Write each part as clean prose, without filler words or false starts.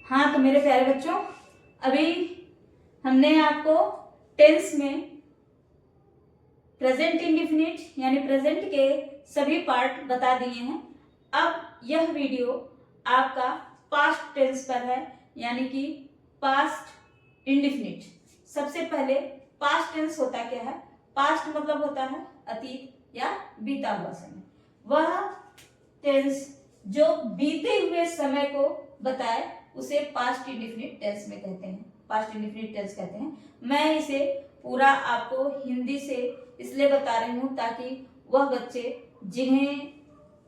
हाँ तो मेरे प्यारे बच्चों, अभी हमने आपको टेंस में प्रेजेंट इंडेफिनिट यानी प्रेजेंट के सभी पार्ट बता दिए हैं। अब यह वीडियो आपका पास्ट टेंस पर है, यानी कि पास्ट इंडेफिनिट। सबसे पहले पास्ट टेंस होता क्या है? पास्ट मतलब होता है अतीत या बीता हुआ समय। वह टेंस जो बीते हुए समय को बताए उसे पास्ट इंडेफिनिट टेंस में कहते हैं, पास्ट इंडेफिनिट टेंस कहते हैं। मैं इसे पूरा आपको हिंदी से इसलिए बता रही हूँ ताकि वह बच्चे जिन्हें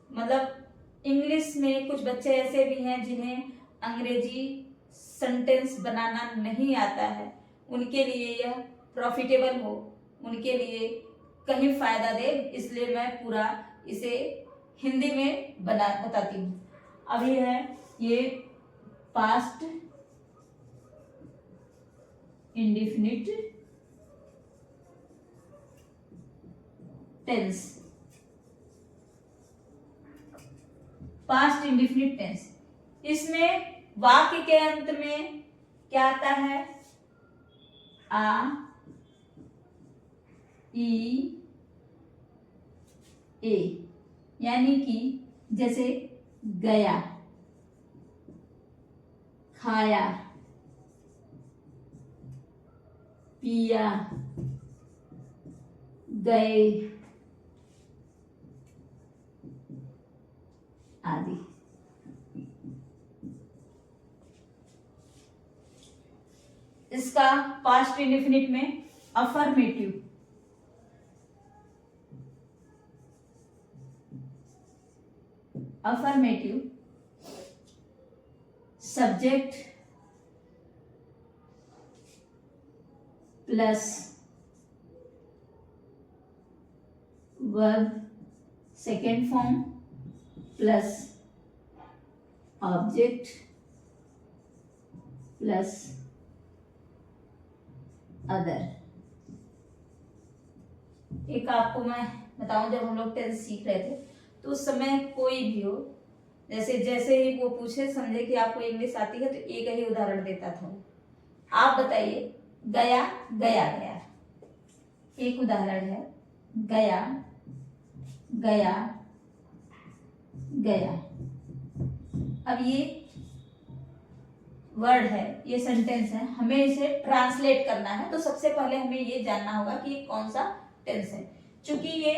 मतलब इंग्लिश में कुछ बच्चे ऐसे भी हैं जिन्हें अंग्रेजी सेंटेंस बनाना नहीं आता है, उनके लिए यह प्रॉफिटेबल हो, उनके लिए कहीं फायदा दे, इसलिए मैं पूरा इसे हिंदी में बताती हूँ। अभी है ये past indefinite tense. Past indefinite tense, इसमें वाक्य के अंत में क्या आता है? आ, ई, ए, यानी कि जैसे गया, खाया, पिया, गए आदि। इसका पास्ट इंडेफिनिट में affirmative, affirmative subject plus verb second form plus object plus other. एक आपको मैं बताऊं, जब हम लोग टेंस सीख रहे थे तो उस समय कोई भी हो, जैसे ही वो पूछे समझे कि आपको इंग्लिश आती है, तो एक ही उदाहरण देता था। आप बताइए, गया गया गया, एक उदाहरण है, गया गया गया। अब ये वर्ड है, ये सेंटेंस है, हमें इसे ट्रांसलेट करना है, तो सबसे पहले हमें ये जानना होगा कि ये कौन सा टेंस है। चूंकि ये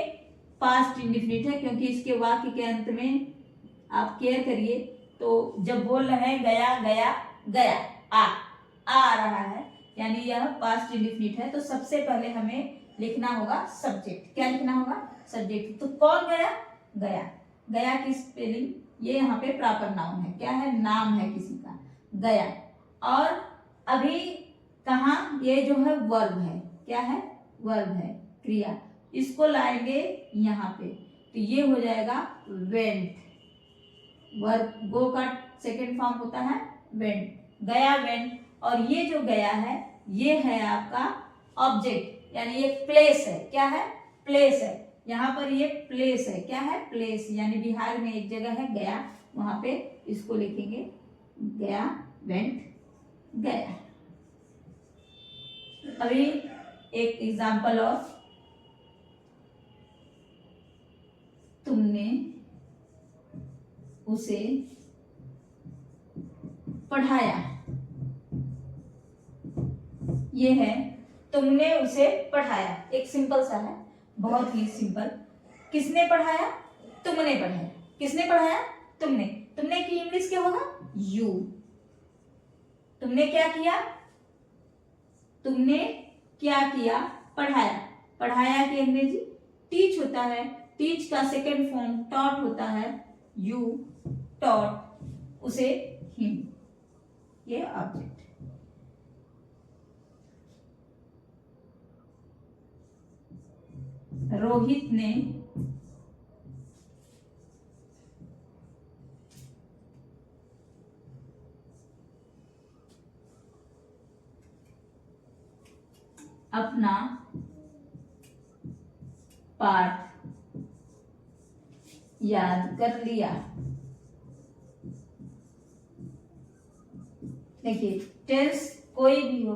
पास्ट इंडेफिनिट है, क्योंकि इसके वाक्य के अंत में आप केयर करिए, तो जब बोल रहे हैं गया गया गया, आ रहा है, यानी यह पास्ट इंडेफिनिट है, तो सबसे पहले हमें लिखना होगा सब्जेक्ट। क्या लिखना होगा? सब्जेक्ट। तो कौन गया? गया। गया की स्पेलिंग, ये यहाँ पे प्रॉपर नाउन है, क्या है? नाम है किसी का, गया। और अभी कहाँ? ये जो है वर्ब है, क्या है? वर्ब है, क्रिया। इसको लाएंगे यहाँ पे, तो ये हो जाएगा वेंट। वर्ब गो का सेकेंड फॉर्म होता है वेंट, गया वेंट। और ये जो गया है ये है आपका ऑब्जेक्ट, यानी ये प्लेस है, क्या है? प्लेस है। यहाँ पर ये प्लेस है, क्या है? प्लेस, यानी बिहार में एक जगह है गया, वहां पे इसको लिखेंगे गया वेंट गया। अभी एक एग्जाम्पल और, तुमने उसे पढ़ाया। ये है तुमने उसे पढ़ाया, एक सिंपल सा है, बहुत ही सिंपल। किसने पढ़ाया? तुमने पढ़ाया। किसने पढ़ाया? तुमने। तुमने की इंग्लिश क्या होगा? यू। तुमने क्या किया? तुमने क्या किया? पढ़ाया। पढ़ाया की अंग्रेजी टीच होता है, टीच का सेकेंड फॉर्म टॉट होता है, यू टॉट, उसे हिम, ये ऑब्जेक्ट। रोहित ने अपना पाठ याद कर लिया। देखिए टेंस कोई भी हो,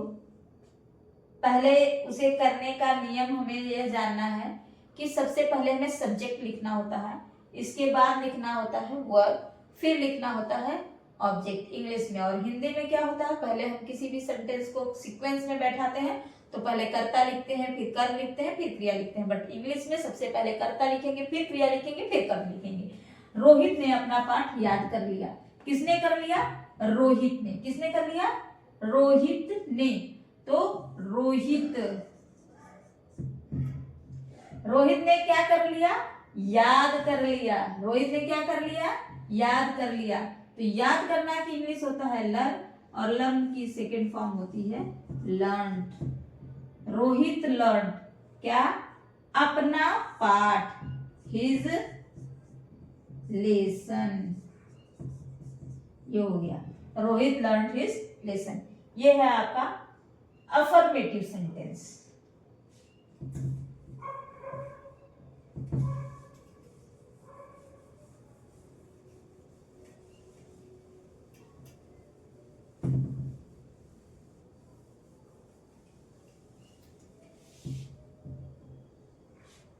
पहले उसे करने का नियम हमें यह जानना है कि सबसे पहले हमें सब्जेक्ट लिखना होता है, इसके बाद लिखना होता है वर्ब, फिर लिखना होता है ऑब्जेक्ट इंग्लिश में। और हिंदी में क्या होता है, पहले हम किसी भी सेंटेंस को सीक्वेंस में बैठाते हैं तो पहले कर्ता लिखते हैं, फिर कर लिखते हैं, फिर क्रिया लिखते हैं। बट इंग्लिश में सबसे पहले कर्ता लिखेंगे, फिर क्रिया लिखेंगे, फिर कर लिखेंगे। रोहित ने अपना पाठ याद कर लिया। किसने कर लिया? रोहित ने। किसने कर लिया? रोहित ने। तो रोहित, रोहित ने क्या कर लिया? याद कर लिया। रोहित ने क्या कर लिया? याद कर लिया। तो याद करना की इंग्लिश होता है लर्न, और लर्न की सेकेंड फॉर्म होती है लर्न। रोहित लर्न क्या? अपना पाठ, हिज लेसन। ये हो गया, रोहित लर्न हिज लेसन। ये है आपका अफर्मेटिव सेंटेंस।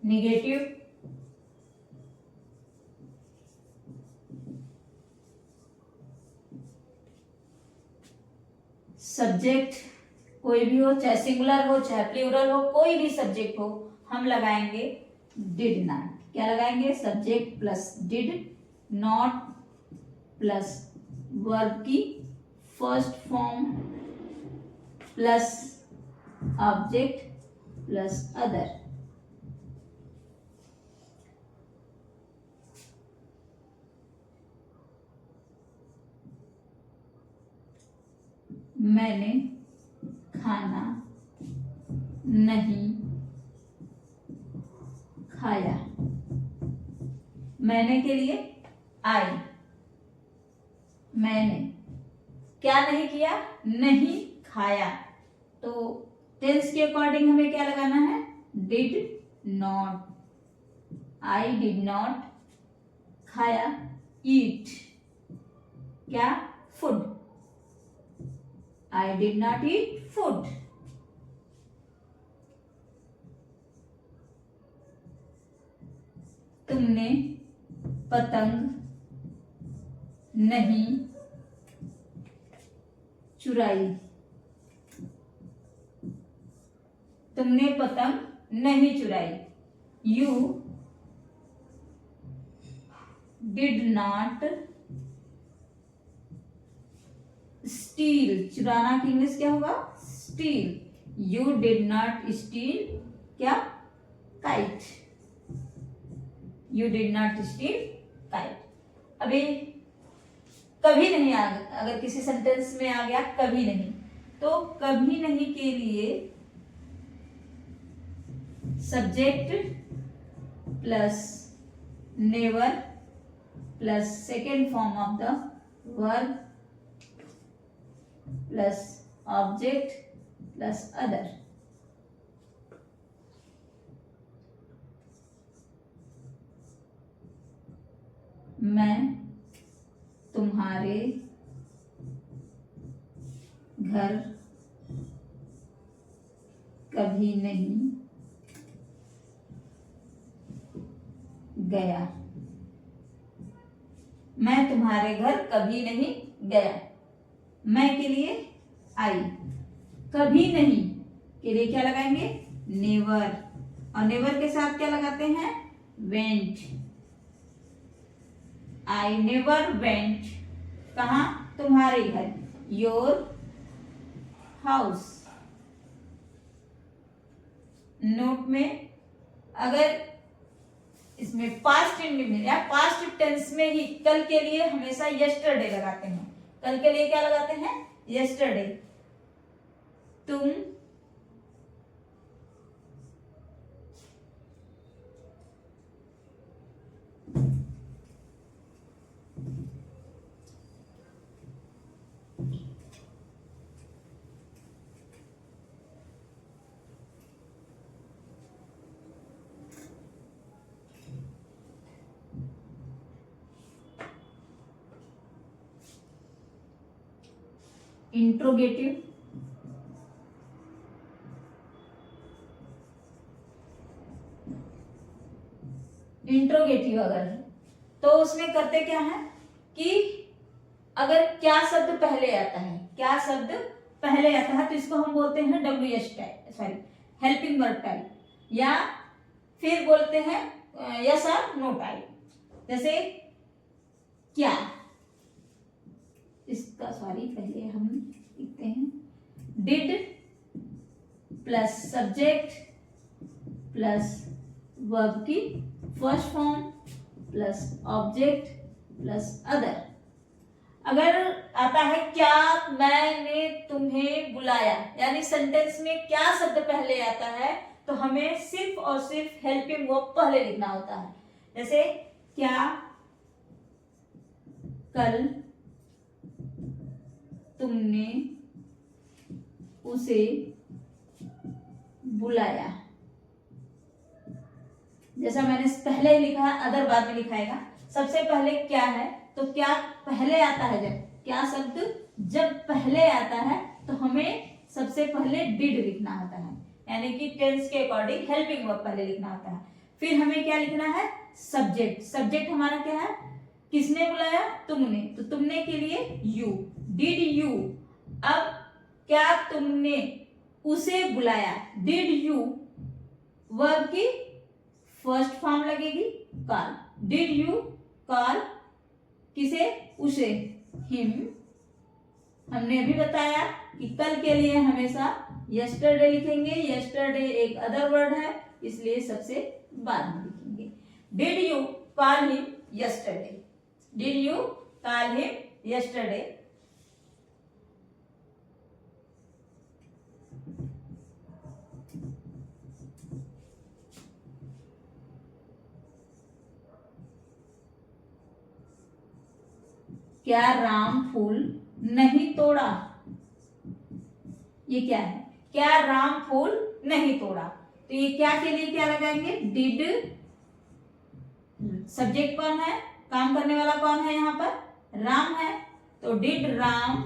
नेगेटिव, सब्जेक्ट कोई भी हो, चाहे सिंगुलर हो चाहे प्लूरल हो, कोई भी सब्जेक्ट हो, हम लगाएंगे डिड नॉट। क्या लगाएंगे? Subject plus did not plus verb की first form plus object plus other. मैंने खाना नहीं खाया। मैंने के लिए आई। मैंने क्या नहीं किया? नहीं खाया। तो टेंस के अकॉर्डिंग हमें क्या लगाना है? Did not. I did not खाया। ईट क्या? Food. I did not eat food. तुमने पतंग नहीं चुराई। तुमने पतंग नहीं चुराई। You did not steal. चुराना की इंग्लिश क्या होगा? Steal. You did not steal क्या? Kite. You did not steal kite. अभी कभी नहीं आ गया, अगर किसी सेंटेंस में आ गया कभी नहीं, तो कभी नहीं के लिए subject plus never plus second form of the verb plus object plus other. मैं तुम्हारे घर कभी नहीं गया। मैं तुम्हारे घर कभी नहीं गया। मैं के लिए आई। कभी नहीं के लिए क्या लगाएंगे? नेवर। और नेवर के साथ क्या लगाते हैं? वेंट। आई नेवर वेंट कहा? तुम्हारे घर। Your house. नोट में अगर इसमें पास्ट इंडिफिनिट या पास्ट टेंस में ही कल के लिए हमेशा यस्टरडे लगाते हैं। कल के लिए क्या लगाते हैं? यस्टरडे। तुम इंट्रोगेटिव, इंट्रोगेटिव अगर है तो उसमें करते क्या है कि अगर क्या शब्द पहले आता है, क्या शब्द पहले आता है तो इसको हम बोलते हैं WH type, sorry helping verb type, या फिर बोलते हैं यस और नो टाइप। जैसे क्या, इसका सॉरी पहले हम लिखते हैं did plus subject plus verb की first form plus object plus other. अगर आता है क्या मैंने तुम्हें बुलाया, यानी सेंटेंस में क्या शब्द पहले आता है तो हमें सिर्फ और सिर्फ हेल्पिंग वर्ब पहले लिखना होता है। जैसे क्या कल तुमने उसे बुलाया, जैसा मैंने पहले ही लिखा है, अदर बाद में लिखाएगा। सबसे पहले क्या है तो क्या पहले आता है, जब क्या शब्द जब पहले आता है तो हमें सबसे पहले डिड लिखना होता है, यानी कि टेंस के अकॉर्डिंग हेल्पिंग वर्ब पहले लिखना होता है। फिर हमें क्या लिखना है, सब्जेक्ट। सब्जेक्ट हमारा क्या है, किसने बुलाया, तुमने, तो तुमने के लिए यू, डिड यू। अब क्या तुमने उसे बुलाया, डिड यू, वर्ब की फर्स्ट फॉर्म लगेगी कॉल, डिड यू कॉल किसे, उसे, हिम। हमने अभी बताया कि कल के लिए हमेशा यस्टरडे लिखेंगे, यस्टरडे एक अदर वर्ड है इसलिए सबसे बाद में लिखेंगे। Did you call him yesterday, did you call him yesterday. क्या राम फूल नहीं तोड़ा, ये क्या है, क्या राम फूल नहीं तोड़ा, तो ये क्या के लिए क्या लगाएंगे, डिड। सब्जेक्ट कौन है, काम करने वाला कौन है, यहां पर राम है, तो डिड राम।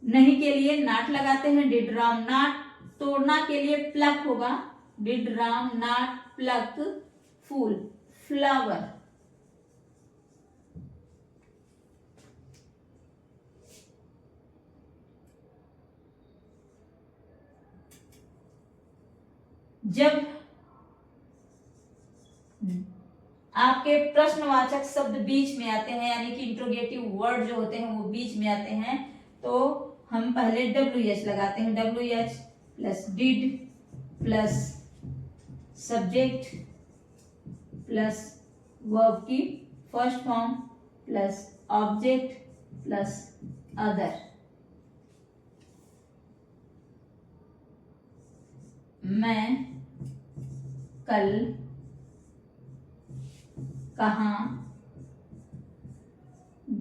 नहीं के लिए नाट लगाते हैं, डिड राम नाट। तोड़ना के लिए प्लक होगा, डिड राम नाट प्लक फूल, फ्लावर। जब आपके प्रश्नवाचक शब्द बीच में आते हैं, यानी कि इंट्रोगेटिव वर्ड जो होते हैं वो बीच में आते हैं, तो हम पहले WH लगाते हैं, WH plus did plus subject plus verb की first form plus object plus other. मैं कल कहाँ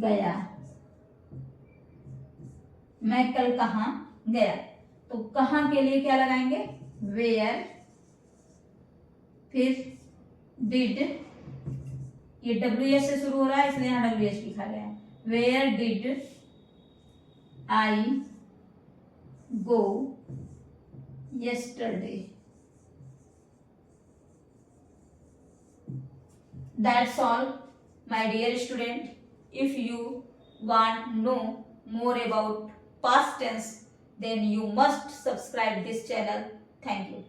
गया, मैं कल कहाँ गया, तो कहाँ के लिए क्या लगाएंगे, वेयर। फिर डिड, ये WH से शुरू हो रहा है इसलिए यहाँ WH लिखा गया है, where did I go yesterday। That's all, my dear student. If you want to know more about past tense, then you must subscribe this channel. Thank you.